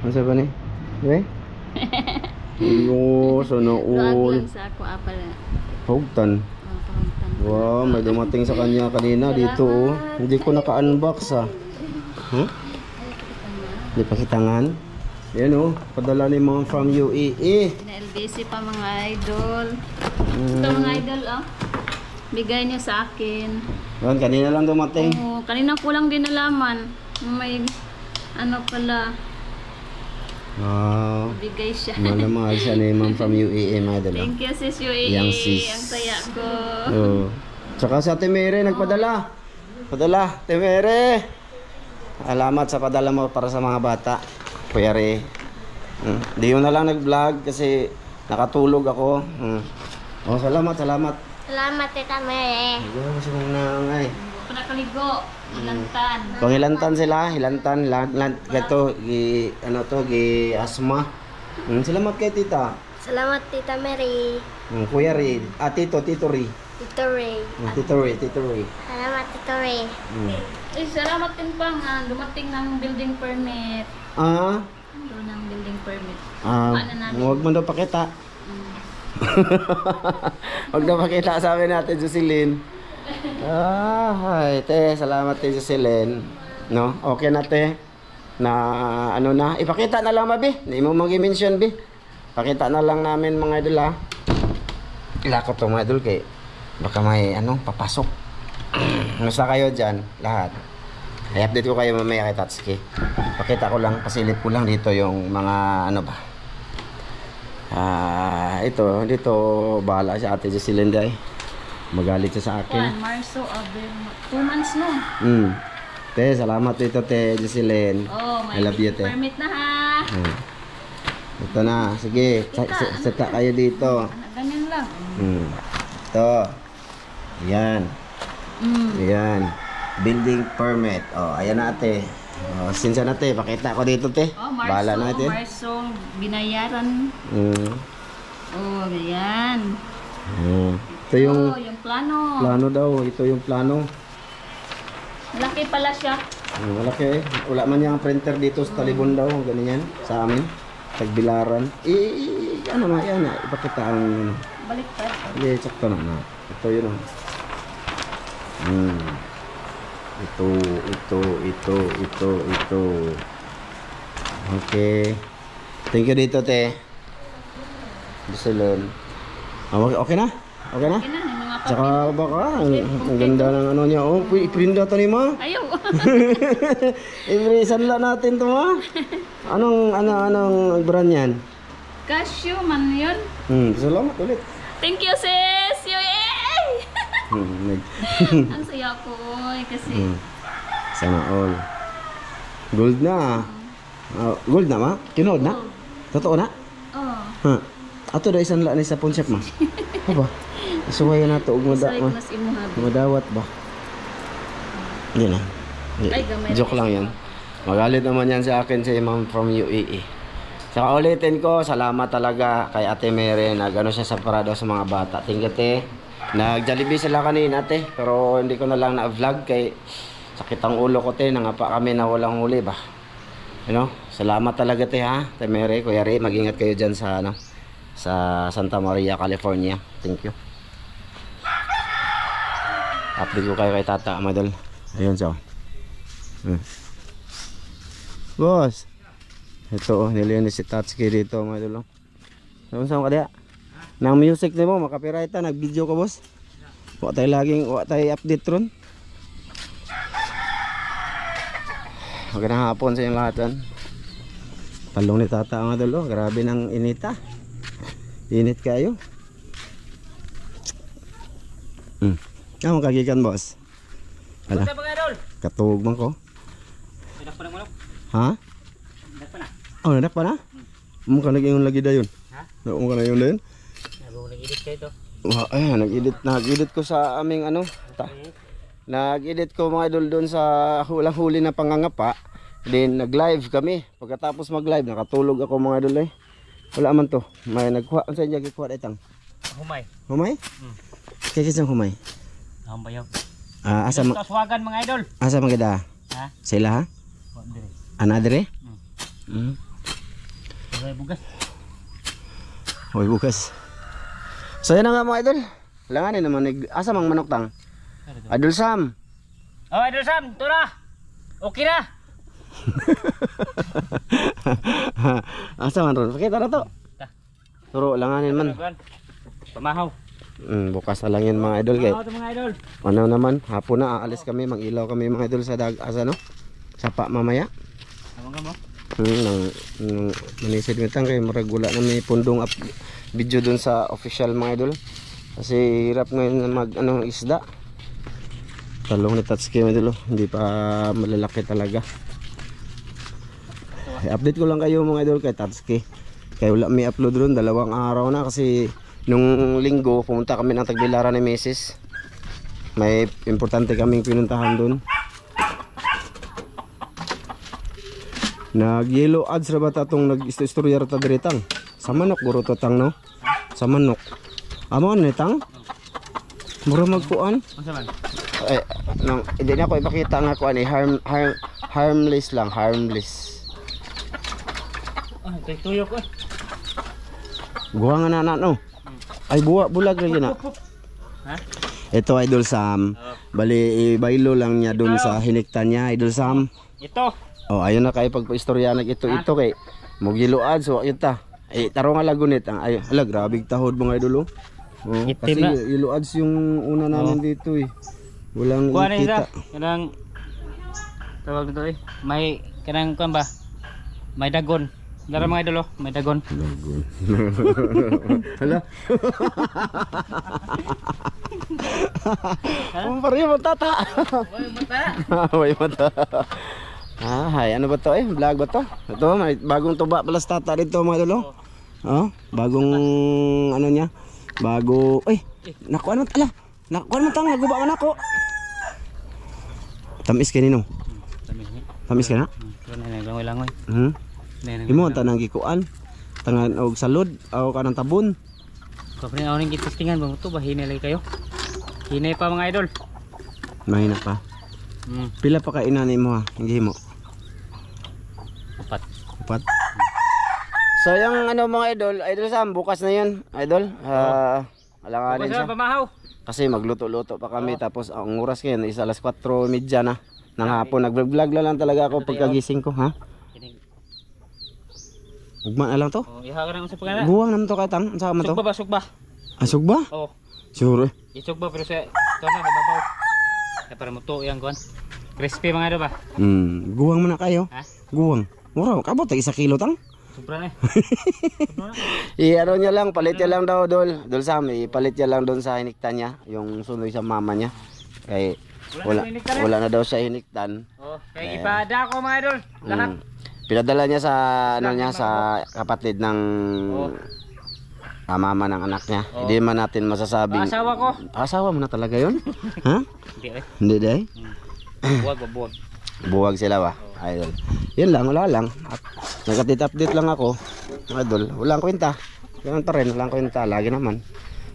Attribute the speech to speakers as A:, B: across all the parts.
A: Masa ba ni? Okay? Yo, sana all.
B: Lang sa ako apal.
A: Hugtan. Wow, may dumating sa kanya kanina dito oh. Hindi ko naka-unbox ah. Huh? Hindi pa kitangan. Yan oh, padala ni mga from UAE.
B: Na-LBC pa mga idol. Ito mga idol oh. Bigay niyo sa akin.
A: Yan, kanina lang dumating.
B: Oo, kanina ko lang din nalaman. May ano pala.
A: Wow.
B: Bigay siya.
A: Mahal siya ni ma'am from UAE mga idol.
B: Thank you sis UAE.
A: Yang sis.
B: Ang saya ko.
A: Oh. Tsaka sa Ate Mary nagpadala. Padala, Ate Mary. Salamat sa padala mo para sa mga bata. Kuya Re. Di yun na lang nag-vlog kasi nakatulog ako. Oh, salamat.
C: Salamat, Tita Mary.
A: Ayun, si mong nangay.
B: Panakaligo. Ilantan.
A: Pangilantan sila, hilantan, gato, ano to, asma. Salamat kay tita.
C: Salamat, Tita Mary.
A: Kuya Re, Tito Ri.
C: Tito Ray.
A: Tito Ri.
C: Salamat, Tito Ray.
B: Salamat din pa nga. Dumating ng building permit. Doon ng building permit.
A: Huwag mo daw pakita. Huwag daw pakita, sabi natin, Jocelyn. Ay, te, salamat te, Jocelyn. No, okay na te. Na, ano na, ipakita na lang mabi. Hindi mo mag-mention, bi. Pakita na lang namin mga idol ha. Ilakot to mga idol kay baka may ano, papasok. Musta kayo dyan, lahat. I-update ko kayo mamaya kay Tatsuki. Pakita ko lang, pasilip ko lang dito yung mga ano ba. Dito bahala si Ate Jocelyn day. Magalit siya sa akin.
B: Marso, Abril, 2 months no.
A: Te, salamat dito te Jocelyn.
B: May
A: I love you te.
B: permit na ha.
A: Ito na, sige, saka kayo dito.
B: Ganyan lang.
A: Ito. Yan. Yan. Building permit. Oh, ayan na ate. Oh, sinsa na te, pakita ko dito te. Bahala na ate.
B: Marso, binayaran. Ganyan.
A: Ito yung
B: plano.
A: Plano daw, ito yung plano.
B: Malaki pala siya.
A: Malaki eh. Wala man yung printer dito sa Talibon daw, ganyan sa amin. Tagbilaran. Ano na, yan na. Ipakita ang
B: Baliktad.
A: Hindi, sakto na. Ito yun oh. Ito. Okay. Thank you dito, te. Bisalon. Okay na? Okay na? Tsaka baka, ang ganda ng ano niya. Oh, iprinda to ni ma.
B: Ayaw.
A: Iprisan lang natin to ma. Anong brand yan?
B: Casio man yun.
A: Salamat ulit.
B: Thank you sis. Yay! Ang saya ko kasi.
A: Sana all. Gold na. Gold na ma? Kinood na? Totoo na?
B: Oo.
A: Ato da isan lang ni sa pawn shop ma. Apa? Isuwayan na to og madawat ba? Hindi na. Joke lang yan. Magalit naman yan sa akin si Ma'am from UAE. Saka ulitin ko, salamat talaga kay Ate Mary. Nag-ano siya sa parado sa mga bata. Tingnan te. Nag-Jollibee sila kanina te. Pero hindi ko na lang na-vlog kay sakit ang ulo ko te. Nangapa kami na walang huli ba. Salamat talaga te ha. Ate Mary, Kuya Ray, mag-ingat kayo dyan sa sa Santa Maria, California. Thank you. Update ko kayo kay Tata, madal. Ayun siya. Boss. Ito, nilinis si Tatsuki dito, madal. Saan ka diya? Nang music ni mo, makapiright ta, nag-video ka, boss. Huwag tayo update ron. Magandang hapon sa inyong lahat. Talong ni Tata, madal. Grabe ng inita. Init kayo. Kagikan boss. Ala. Katug man ko.
D: Nadak pa na mo.
A: Ha?
D: Nadak pa na.
A: Oh, nadak pa na? Mo ka nag-ingon lagi dayon.
D: Ha?
A: Mo ka na yun dayon?
D: Nag-edit kayo to.
A: Nag-edit ko sa aming nag-edit ko mga idol doon sa huli na pangangapa. Then nag-live kami. Pagkatapos mag-live, nakatulog ako mga idol eh. Wala man to. May nagkuha. Ano saan niya gikuha itang?
D: Humay.
A: Humay? Kaya kisang humay?
D: Humay.
A: Asa
D: Taswagan mga idol.
A: Asa maganda?
D: Ha?
A: Sila ha? Anadre?
D: Ay, bugas.
A: Hoy, bukas. So yan na nga mga idol. Langanin naman. Asa mang manok tang? Idol Sam.
D: Oh, Idol Sam, ito na. Okay na.
A: Asa man ron? Pakita na to. Turo, langanin man.
D: Pamahaw.
A: Bukas na lang yan mga idol. Kay
D: Pamahaw ito mga idol.
A: ano naman, hapon na aalis kami, mang-ilaw kami mga idol sa asa no? Sapa mamaya.
D: Tama ka mo?
A: Nang manisid mitang kay maragula na may pundong video dun sa official mga idol. Kasi hirap ngayon na mag isda. Talong ni Tatsuki mga idol, hindi pa malalaki talaga. Update ko lang kayo mga idol kay Tatsuki. Kaya wala may upload ron, 2 araw na kasi nung linggo pumunta kami ng Tagbilaran ni Mrs. May importante kaming pinuntahan dun. Nag-yellow ads ra ba tatong nag-istorya ra ta diretang? Sa manok guro to tang no? Sa manok. Amo ni tang? Mura magkuan?
D: Masa man?
A: Hindi na ako ipakita nga kuan harmless lang, harmless.
D: Ah, tuyok ko.
A: Buwa nga na no. Ay bulag lagi na.
D: Ha?
A: Ito Idol Sam. Bali ibaylo lang niya dun sa hiniktan niya Idol Sam.
D: Ito.
A: Oh, ayun na kay pagpaistorya nag ito kay mogiluad so yun ta. Taro nga lagunit ang ay hala grabig tahod mga idol. Oh, kasi iluads yung una namin dito eh. Walang kita.
D: Kanang tawag nito eh. May kanang kuan ba? May dagon. Dara mga idol, may dagon.
A: Dagon. Hala. Ang pare mo tata.
D: Oy, mata.
A: Oy, mata. Hay, ano ba to eh? Vlog ba to? Ito, may bagong tuba pala sa tata dito mga idol. Oh, bagong ano niya? Bago, nakuha naman tala. Nakuha naman tang, naguba ka na ako. Tamis ka nino? Tamis ka na?
D: Langoy-langoy.
A: Imo tanang gikuan. Tangan og salud o kanang tabon.
D: Kapre awning gitistingan ba to ba hinay lagi kayo? Hinay pa mga idol.
A: Mahina pa. Pila pa ka inani mo ha? Hindi mo. 4. So yung ano mga idol Sam, bukas na yun, idol. Alanganin siya.
D: Pamahaw.
A: Kasi magluto-luto pa kami tapos ang oras ngayon is 4:30 na ng hapon. Nag-vlog lang talaga ako pagkagising ko, ha? Ugma na lang to.
D: Oh, iha ka na sa pagana.
A: Buwang naman to katang, unsa man to?
D: Sugba.
A: Sugba?
D: Oh.
A: Sure.
D: Isugba pero sa tono babaw. Kaya para mo to yang kuan. Crispy mga idol ba?
A: Guwang mo na kayo.
D: Ha?
A: Guwang. Mura, kabot 1 kilo tang.
D: Sobra na eh.
A: Ano niya lang, palit niya lang daw Dol Sam, ipalit niya lang doon sa hiniktan niya, yung sunoy sa mama niya. Kay wala na daw sa hiniktan.
D: Oh, kay ipada ko mga idol. Lahat.
A: Pinadala niya sa ano niya sa kapatid ng mama ng anak niya. Hindi man natin masasabing
D: asawa ko.
A: Asawa mo na talaga 'yon? Ha?
D: Hindi eh.
A: Hindi dai.
D: Buwag.
A: Buwag sila ba? Idol. Yun lang, wala lang. At nag-update lang ako. Idol, walang kwenta. Ganun pa rin, walang kwenta. Lagi naman.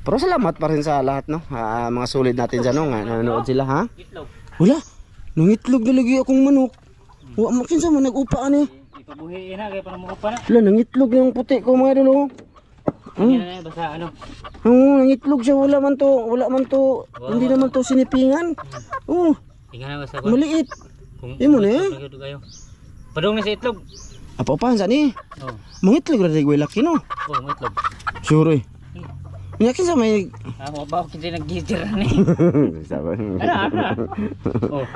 A: Pero salamat pa rin sa lahat, no? Mga solid natin dyan, no? Nanonood sila, ha?
D: Itlog.
A: Wala. Nangitlog na lagi akong manok. Wala, makinsa man nag-upa, ano?
D: Ipabuhiin na, kaya para mo-upa na.
A: Wala, nangitlog yung puti ko, mga idol, oh.
D: Yan na, basta ano.
A: Oo, nangitlog siya. Wala man to. Hindi naman to sinipingan. Oo.
D: Tingnan na basta.
A: Maliit. Imo na eh.
D: Padong na sa itlog.
A: Apa-apaan saan eh?
D: Oh.
A: Mangitlog na rin laki no?
D: Oh, may itlog.
A: Sure eh. Yakin sa may...
D: Ba ako hindi nag-gitir na eh. Ano? Oh.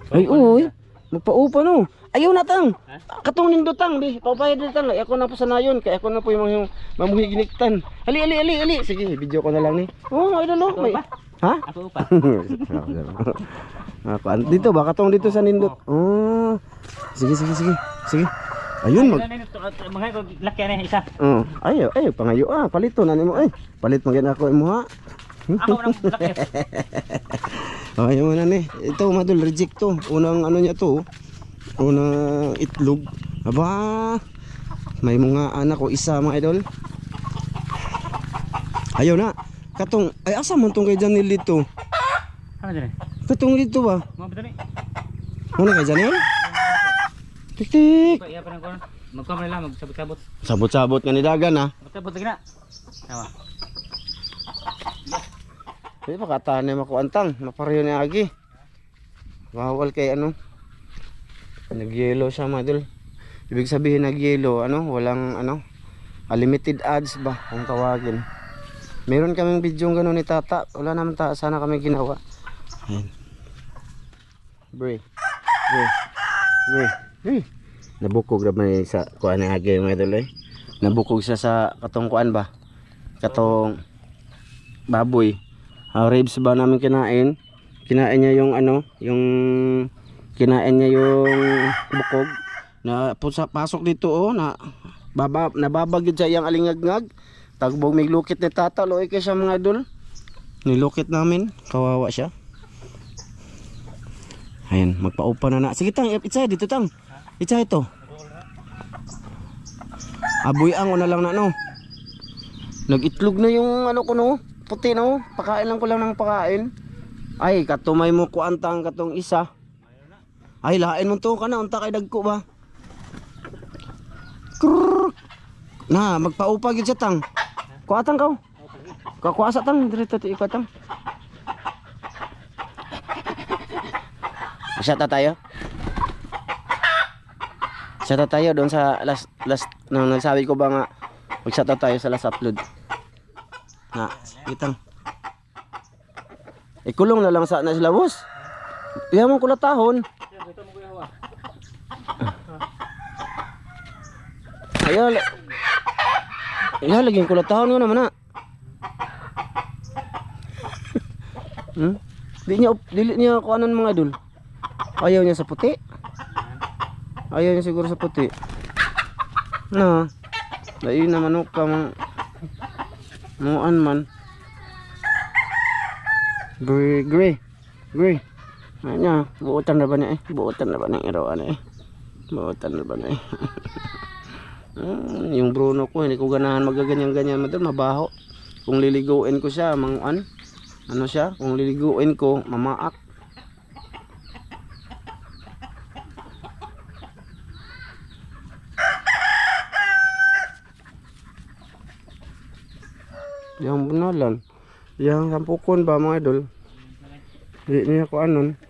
A: Ay, uy. Magpaupa no. Ayaw na tang. Katong nindotang. Paupaya din tang. Ako na po sanayon. Kaya ako na po yung mamuhi giniktan. Ali. Sige, video ko na lang ni. Oh, ay dalo. Ha?
D: Ako pa.
A: Dito ba? Katong dito sa nindot. Oh. Sige. Ayun
D: Mga laki na isa.
A: Ayaw, pangayo palito na nimo palit magyan ako imo ha.
D: Ako nang laki.
A: Ayaw na ni. Ito madul reject to. Unang ano niya to. Unang itlog. Aba. May mga anak ko isa mga idol. Ayaw na. Katong ay asa man tong kay Janil dito.
D: Ano din?
A: Katong dito ba?
D: Mo betul ni.
A: Ano kay Janil? Tik.
D: Iya pa nang magkuha man lang magsabot-sabot.
A: Sabot-sabot nga ni dagan ha.
D: Sabot lagi na. Tama.
A: Di ba kataan na makuantang, mapareho ni Agi. Bawal kay ano. Nag-yellow siya mga idol. Ibig sabihin nag-yellow, ano, walang ano, unlimited ads ba kung tawagin. Meron kaming video gano'n ni Tata. Wala naman sana kami ginawa. Ayan. Bre. Nabukog naman sa kuan ni Agi mga idol eh. Nabukog siya sa katong kuan ba? Katong baboy. Ribs ba namin kinain? Kinain niya yung ano, yung kinain niya yung bukog na pasok dito oh na nababagid sa iyang alingagngag. Tagbog may lukit ni Tata, loy kay siya mga idol. Nilukit namin, kawawa siya. Ayan, magpaupa na. Sige tang, itsa dito tang. Itsa ito. Aboy ang una lang na no. Nag-itlog na yung ano ko no, puti no. Pakain lang ko lang ng pakain. Ay, katumay mo kuantang katong isa. Ay, lain mo to kana unta kay dagko ba. Krrrr. Na, magpaupa gyud sa tang. Kuatang ka. Kakuasa tang dirito ti ikatang. Shata tayo. Shata tayo doon sa last nang nagsabi ko ba nga mag-shata tayo sa last upload. Na, itang. Ikulong na lang sa na sila boss. Iyan mo kulatahon. Ayaw. Ayaw laging kulatahon ko naman na. Dili niya kuanon mga idol. Ayaw niya sa puti. Ayaw niya siguro sa puti. Na. Dai na manok ka muan man. Gray. Anya, buutan na ba na eh? Buutan na ba na irawan eh? Buutan na ba na eh? Yung Bruno ko, hindi ko ganahan magaganyan-ganyan madal, mabaho. Kung liliguin ko siya, ano siya? Kung liliguin ko, mamaak. Yang benalan. Yang sampukon ba mga idol? Hindi niya ko anon.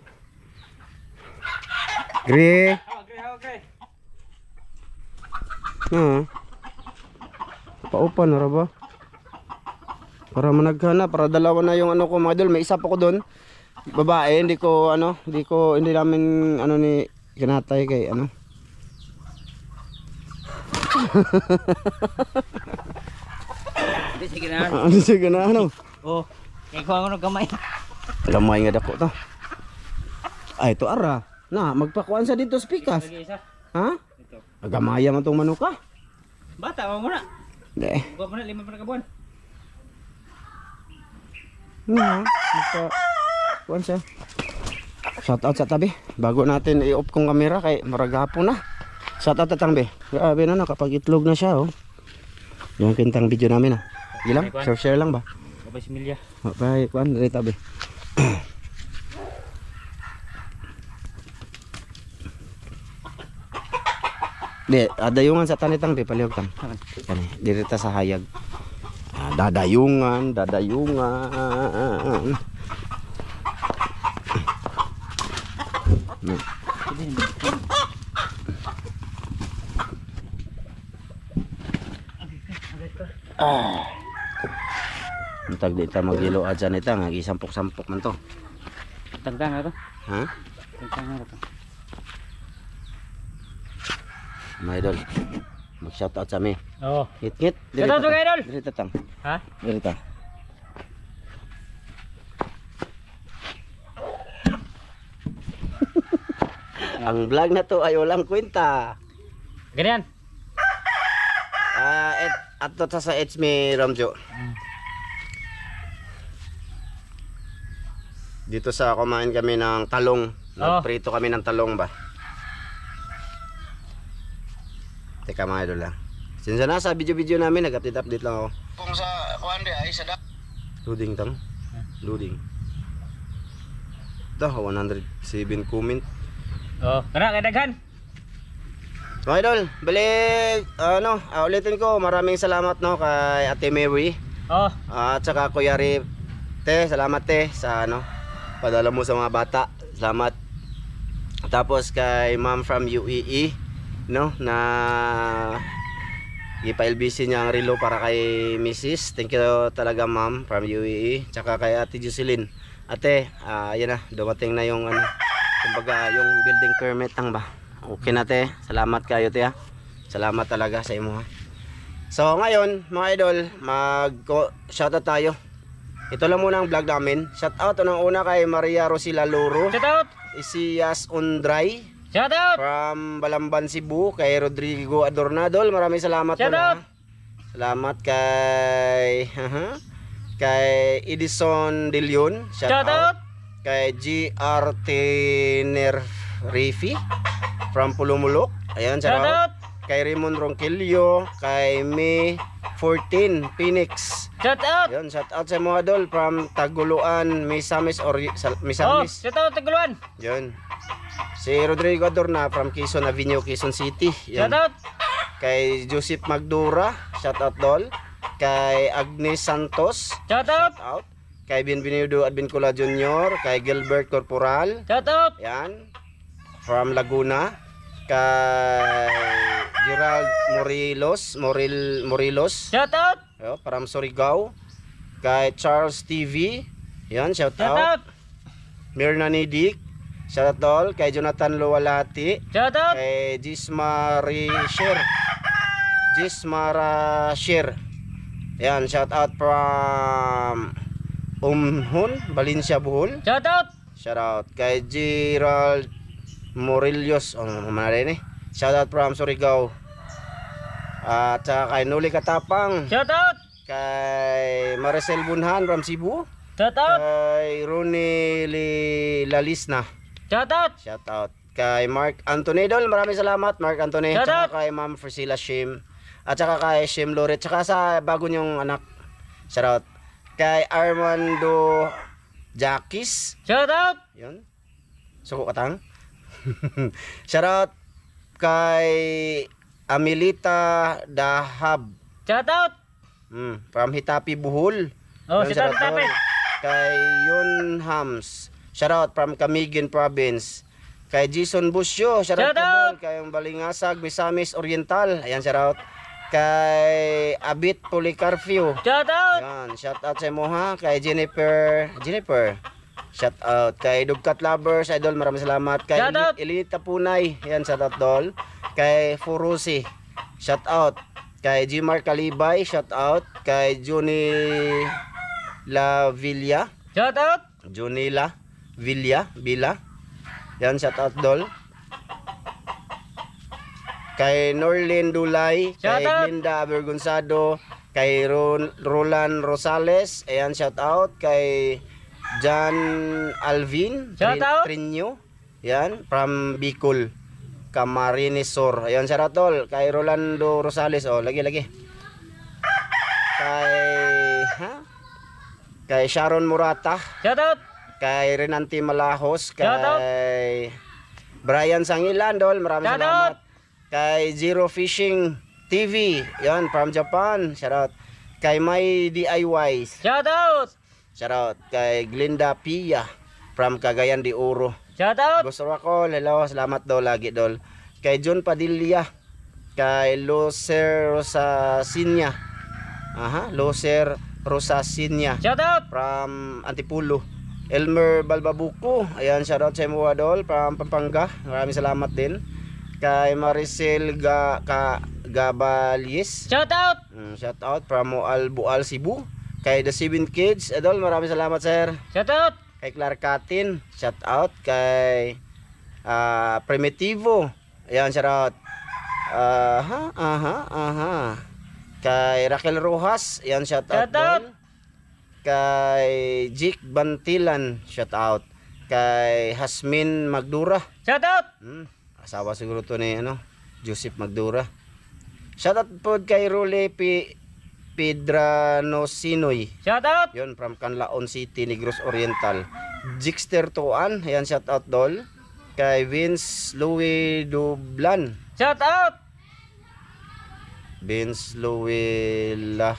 A: Gre. Paupan na ba? Para managhana, para dalawa na yung ano ko mga idol. May isa pa ko doon. Babae, hindi namin ano ni kinatay kay ano.
D: Hindi sige na.
A: Ano sige na ano?
D: Oh, kay ko ano gamay.
A: Gamay nga dako to. Ay ito ara. Na, magpakuan sa dito spikas.
D: Lagi isa.
A: Ha?
D: Ito.
A: Agamaya man tong manok ka.
D: Bata mo muna.
A: Hindi.
D: Gwa mo na 5 pa na kabuan.
A: Kuan siya. Shout out sa tabi. Bago natin i-off kong camera kay maragapon na. Shout out tatang be. Grabe na kapag itlog na siya oh. Yung kintang video namin ah. Ilang? Share lang ba?
D: Babay si Milya.
A: Babay kuan diri tabi. Di, dadayungan sa tanitang be palihog tang. Kani, diri ta sa hayag. Dadayungan. Untag di ta magilo adyan ita nga gisampok-sampok man to.
D: Tangtang na to.
A: Ha?
D: Tangtang na to.
A: Mga idol, mag-shoutout sa amin.
D: Oo.
A: Ngit-ngit.
D: Shoutout mga idol!
A: Diri tatang.
D: Ha?
A: Diri ta. Ang vlog na to ay walang kwenta.
D: Ganyan.
A: Ato sa It's Me Ramjo. Dito sa kumain kami ng talong. Nagprito kami ng talong ba. Teka mga idol lang. Sinsa na sa video-video namin nag-update lang ako. Kung sa kuan di ay sa loading tang. Loading. Ito 107 comment.
D: Oh, kana kay daghan.
A: Mga idol, balik, ulitin ko, maraming salamat no kay Ate Mary.
D: Oh,
A: At saka Kuya Rip. Te, salamat te sa padala mo sa mga bata. Salamat. Tapos kay Ma'am from UAE, no, na ipa-LBC niya ang relo para kay Mrs. Thank you talaga Ma'am from UAE. Tsaka kay Ate Jocelyn. Ate, yan na, dumating na yung kumbaga yung building permit ang ba. Okay na te, salamat kayo te ha. Salamat talaga sa imo ha. So ngayon mga idol, mag-shoutout tayo. Ito lang muna ang vlog namin. Shoutout unang una kay Maria Rosila Loro,
D: shout out.
A: Isias Undray
D: Shout out.
A: from Balamban, Cebu. Kay Rodrigo Adornadol, maraming salamat
D: Shout
A: muna.
D: out.
A: Salamat kay kay Edison De Leon.
D: Shout out.
A: Kay GRT Nerrifi from Pulumulok. Ayan,
D: Shout
A: shout out.
D: out.
A: Kay Raymond Ronquillo, kay May 14 Phoenix.
D: Shout out.
A: Ayun, shout out sa mga idol from Taguluan, Misamis or
D: Oh,
A: Misamis.
D: shout out Taguluan.
A: Yun. Si Rodrigo Adorna from Quezon Avenue, Quezon City. Yun.
D: Shout out.
A: Kay Joseph Magdura, shout out dol. Kay Agnes Santos,
D: Shout out.
A: shout out. Kay Bienvenido Advincula Jr., kay Gilbert Corporal.
D: Shout out.
A: Yan. From Laguna. Kay Gerald Morilos.
D: Shout out.
A: Yo, from Surigao. Kay Charles TV. Yan, shout
D: Shout
A: out.
D: out.
A: Mirna Nidik. Shout out all. Kay Jonathan Luwalati.
D: Shout out.
A: Kay Gismara Shir. Yan, shout out from Umhon, Valencia, Bohol.
D: Shout out.
A: Shout out kay Gerald Morillos. Shout out from Surigao. At kay Nuli Katapang.
D: Shout out.
A: Kay Maricel Bunhan from Cebu.
D: Shout out.
A: Kay Ronnie Lalisna.
D: Shout out.
A: Shout out kay Mark Anthony Dol. Maraming salamat Mark Anthony.
D: Shout
A: Tsaka
D: out.
A: kay Ma'am Priscilla Shim. At saka kay Shim Loret. Tsaka sa bago niyong anak. Shout out kay Armando Jackis.
D: Shout out.
A: Yun. Suko katang. Shout out kay Amelita Dahab.
D: Shout out.
A: From Hitapi Bohol.
D: Oh,
A: Yun,
D: shout out
A: out
D: Hitapi.
A: kay Yun Hams. Shout out from Camiguin Province. Kay Jason Busyo. Shout out
D: Shout out.
A: kay Balingasag, Misamis Oriental. Ayan, shout out. Kay Abit Policarpio.
D: Shout out.
A: Ayan, shout out sa mo ha. Kay Jennifer. Shout out kay Dugkat Lovers, idol, maraming salamat. Kay
D: Shout out.
A: Elita Punay, yan, shout out dol. Kay Furusi, shout out. Kay Gmar Kalibay, shout out. Kay Johnny La Villa,
D: Shout out.
A: Johnny La Villa, yan, shout out dol. Kay Norlin Dulay,
D: Shout
A: kay
D: out.
A: Linda Avergonzado, kay Roland Rosales, ayan, shout out. Kay John Alvin
D: Shout out.
A: Trinyo, yan, from Bicol, Camarines Sur. Ayan, shout out tol. Kay Rolando Rosales, lagi. Kay Sharon Murata,
D: Shout out.
A: kay Renanti Malahos,
D: Shout out.
A: kay Brian Sangilan, dol, maraming
D: Shout
A: salamat. Kay Zero Fishing TV, yan, from Japan, shout out. Kay My DIYs,
D: Shout out.
A: shout out. Kay Glinda Pia, from Cagayan de Oro.
D: Shout out.
A: Gusto ako, hello, salamat dol, lagi dol. Kay John Padilla, kay Loser Rosasinya, Loser Rosasinya,
D: Shout out.
A: from Antipulo. Elmer Balbabuco, ayan, shout out sa mo dol, from Pampanga, maraming salamat din. Kay Maricel Gabalyes,
D: Shout out.
A: shout out from Bual, Cebu. Kay The Seven Kids, idol, maraming salamat sir.
D: Shout out.
A: Kay Clark Catin, shout out. Kay Primitivo, ayan, shout out. Kay Raquel Rojas, ayan, shout out.
D: Shout out.
A: Dol. Kay Jake Bantilan, shout out. Kay Hasmin Magdura,
D: Shout out.
A: asawa siguro to ni Joseph Magdura. Shout out po kay Rule Pedrano Sinoy,
D: Shout out.
A: yun, from Canlaon City, Negros Oriental. Jixter Tuan, ayan, shout out dol. Kay Vince Louis Dublan,
D: Shout out.
A: Vince Luela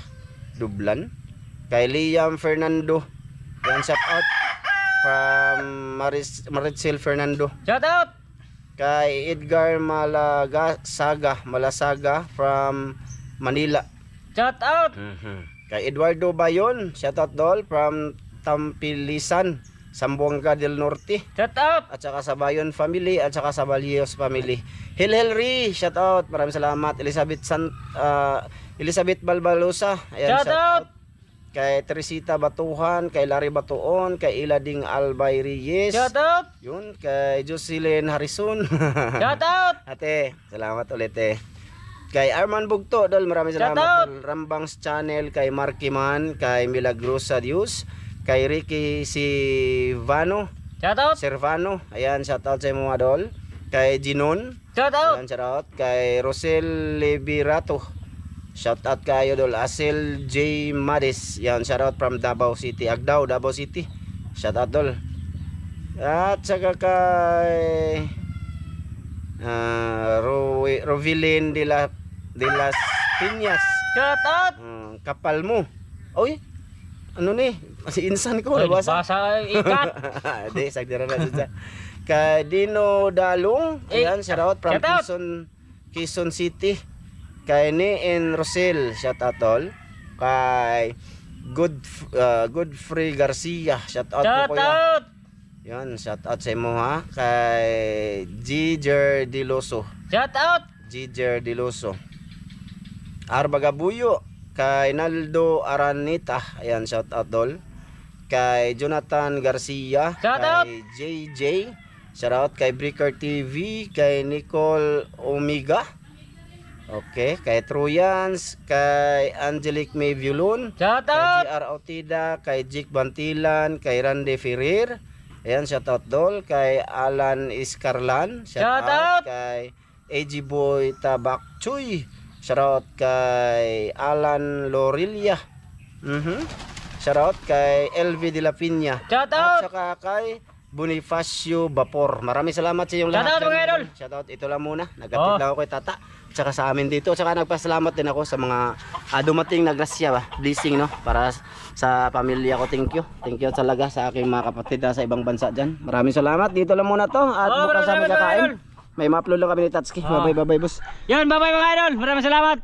A: Dublan. Kay Liam Fernando. Yan, shout out. From Maritzel Fernando.
D: Shout out.
A: Kay Edgar Malasaga from Manila.
D: Shout out.
A: Kay Eduardo Bayon, shout out dol from Tampilisan, Zamboanga del Norte.
D: Shout out.
A: At saka sa Bayon family at saka sa Balios family. Hilhelry, shout out. Maraming salamat. Elizabeth Balbalosa. Ayan,
D: Shout out.
A: Kay Teresita Batuhan, kay Larry Batuon, kay Ilading Albay Reyes.
D: Shout out.
A: Yun, kay Jocelyn Harrison.
D: Shout out.
A: Ate, salamat ulit eh. Kay Arman Bugto, dol, maraming
D: Shout
A: salamat.
D: out.
A: Dol. Rambangs Channel, kay Markiman, kay Milagrosa Dios, kay Ricky Sivano,
D: Shout out.
A: Servano. Ayan, shout out sa mga dol. Kay Ginon.
D: Shout out.
A: Ayan, shout out. Kay Rosel Liberato. Shout out kayo dol. Asel J. Madis. Yan, shout out from Davao City. Agdao, Davao City. Shout out dol. At saka kay Rovilin de las Piñas.
D: Shout out.
A: Kapal mo. Oy. Ano ni? Si insan ko
D: Ay,
A: nabasa.
D: basa ikat.
A: Di sagdira na siya. Kay Dino Dalong. Ayan, shout out from
D: Shout out.
A: Quezon City. Kay ni and Rosel, shout out all. Kay Godfrey Garcia, shout out
D: Shout
A: po kuya.
D: out.
A: Yan, shout out sa imo ha. Kay Giger Diloso.
D: Shout out.
A: Giger Diloso. Arbagabuyo. Kay Naldo Aranita. Ayan, shout out all. Kay Jonathan Garcia.
D: Shout
A: kay
D: out.
A: JJ. Shout out kay Breaker TV. Kay Nicole Omega. Okay, kay Trojans, kay Angelic May Violon,
D: Shout
A: kay
D: out.
A: GR Autida, kay Jake Bantilan, kay Randy Ferrer. Ayan, shout out dol. Kay Alan Iscarlan,
D: Shout out.
A: Kay AG Boy Tabakchuy, shout out kay Alan Lorilia. Shout out kay LV de la Piña.
D: Shout
A: At
D: out.
A: saka kay Bonifacio Vapor. Maraming salamat sa iyong
D: Shout
A: lahat.
D: out, mga idol.
A: Shout out, ito lang muna. Nagatid lang ako kay Tata. Tsaka sa amin dito. Tsaka nagpasalamat din ako sa mga dumating na grasya ba. Blessing no. Para sa pamilya ko. Thank you. Thank you talaga sa aking mga kapatid sa ibang bansa dyan. Maraming salamat. Dito lang muna to. At bukas sa
D: maraming
A: magkakain.
D: salamat,
A: May ma-upload lang kami ni Tatsuki. Bye bye boss.
D: Yan, bye bye mga idol. Maraming salamat.